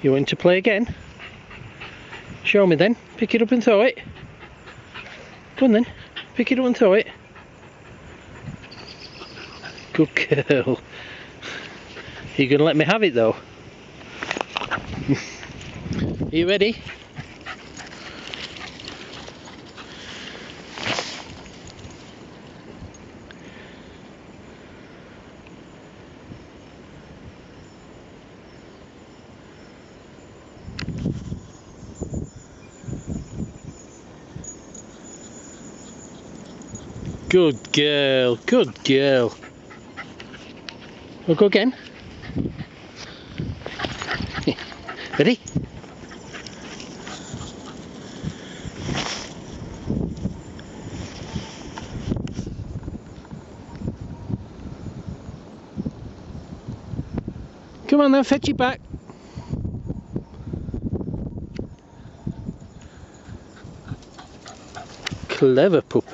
You want to play again? Show me then. Pick it up and throw it. Go on then. Pick it up and throw it. Good girl. Are you going to let me have it though? Are you ready? Good girl, good girl. We'll go again. Ready? Come on then, fetch it back. Clever puppy.